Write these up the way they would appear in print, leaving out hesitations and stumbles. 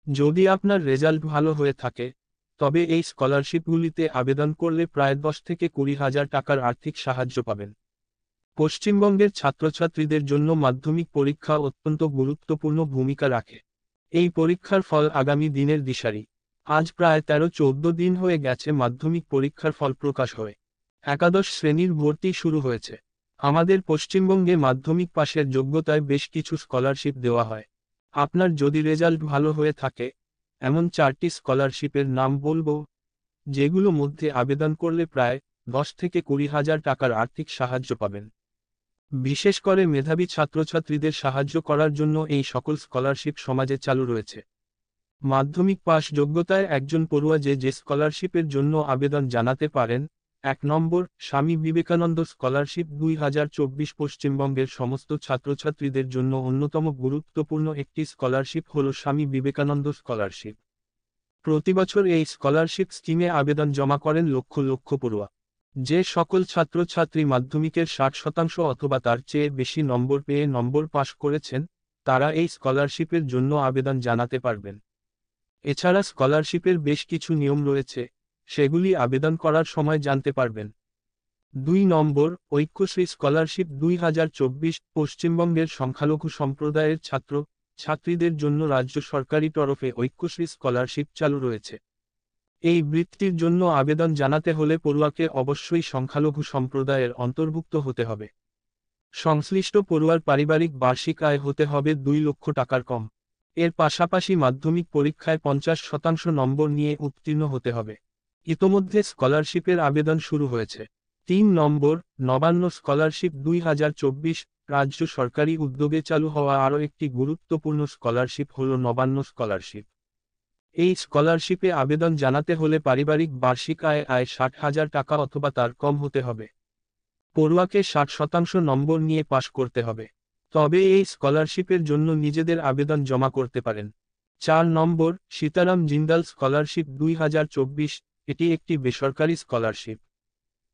যদি আপনার রেজাল্ট ভালো হয়ে থাকে, তবে এই স্কলারশিপগুলিতে আবেদন করলে প্রায় 10 থেকে 20 হাজার টাকার আর্থিক সাহায্য পাবেন। পশ্চিমবঙ্গের ছাত্রছাত্রীদের জন্য মাধ্যমিক পরীক্ষা অত্যন্ত গুরুত্বপূর্ণ ভূমিকা রাখে। এই পরীক্ষার ফল আগামী দিনের দিশারি। আজ প্রায় 13-14 দিন হয়ে গেছে মাধ্যমিক পরীক্ষার ফল প্রকাশ হয়ে। একাদশ শ্রেণীর ভর্তি শুরু হয়েছে। আমাদের পশ্চিমবঙ্গে মাধ্যমিক পাশের যোগ্যতায় বেশ কিছু স্কলারশিপ দেওয়া হয়। আপনার যদি রেজাল্ট ভালো হয়ে থাকে, এমন 4টি স্কলারশিপের নাম বলবো, যেগুলো মধ্যে আবেদন করলে প্রায় 10 থেকে 20 হাজার টাকার আর্থিক সাহায্য পাবেন। বিশেষ করে মেধাবী ছাত্রছাত্রীদের সাহায্য করার জন্য এই সকল স্কলারশিপ সমাজে চালু রয়েছে। মাধ্যমিক পাশ যোগ্যতায় একজন পড়ুয়া যে স্কলারশিপের জন্য আবেদন জানাতে পারেন: 1 নম্বর, স্বামী বিবেকানন্দ স্কলারশিপ 2024। পশ্চিমবঙ্গের সমস্ত ছাত্রছাত্রীদের জন্য অন্যতম গুরুত্বপূর্ণ একটি স্কলারশিপ হল স্বামী বিবেকানন্দ স্কলারশিপ। প্রতিবছর এই স্কলারশিপ স্কিমে আবেদন জমা করেন লক্ষ লক্ষ পড়ুয়া। যে সকল ছাত্রছাত্রী মাধ্যমিকের 60% অথবা তার চেয়ে বেশি নম্বর পেয়ে নম্বর পাশ করেছেন, তারা এই স্কলারশিপের জন্য আবেদন জানাতে পারবেন। এছাড়া স্কলারশিপের বেশ কিছু নিয়ম রয়েছে, সেগুলি আবেদন করার সময় জানতে পারবেন। 2 নম্বর, ঐক্যশ্রী স্কলারশিপ 2024। পশ্চিমবঙ্গের সংখ্যালঘু সম্প্রদায়ের ছাত্র ছাত্রীদের জন্য রাজ্য সরকারি তরফে ঐক্যশ্রী স্কলারশিপ চালু রয়েছে। এই বৃত্তির জন্য আবেদন জানাতে হলে পড়ুয়াকে অবশ্যই সংখ্যালঘু সম্প্রদায়ের অন্তর্ভুক্ত হতে হবে। সংশ্লিষ্ট পড়ুয়ার পারিবারিক বার্ষিক আয় হতে হবে 2 লক্ষ টাকার কম। এর পাশাপাশি মাধ্যমিক পরীক্ষায় 50% নম্বর নিয়ে উত্তীর্ণ হতে হবে। ইতোমধ্যে স্কলারশিপের আবেদন শুরু হয়েছে। 3 নম্বর, নবান্ন স্কলারশিপ 2024। রাজ্য সরকারি উদ্যোগে চালু হওয়া আরও একটি গুরুত্বপূর্ণ স্কলারশিপ হল নবান্ন স্কলারশিপ। এই স্কলারশিপে আবেদন জানাতে হলে পারিবারিক বার্ষিক আয় 60,000 টাকা অথবা তার কম হতে হবে। পড়ুয়াকে 60% নম্বর নিয়ে পাশ করতে হবে, তবে এই স্কলারশিপের জন্য নিজেদের আবেদন জমা করতে পারেন। 4 নম্বর, সীতারাম জিন্দাল স্কলারশিপ 2024। এটি একটি বেসরকারি স্কলারশিপ,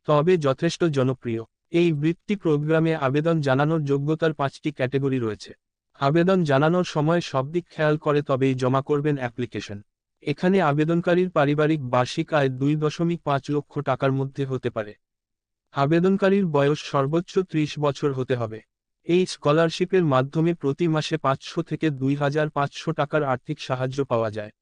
তবে যথেষ্ট জনপ্রিয়। এই বৃত্তি প্রোগ্রামে আবেদন জানানোর যোগ্যতার 5টি ক্যাটাগরি রয়েছে। আবেদন জানানোর সময় সব দিক খেয়াল করে তবেই জমা করবেন অ্যাপ্লিকেশন। এখানে আবেদনকারীর পারিবারিক বার্ষিক আয় 2.5 লক্ষ টাকার মধ্যে হতে পারে। আবেদনকারীর বয়স সর্বোচ্চ 30 বছর হতে হবে। এই স্কলারশিপের মাধ্যমে প্রতি মাসে 500 থেকে 2,500 টাকার আর্থিক সাহায্য পাওয়া যায়।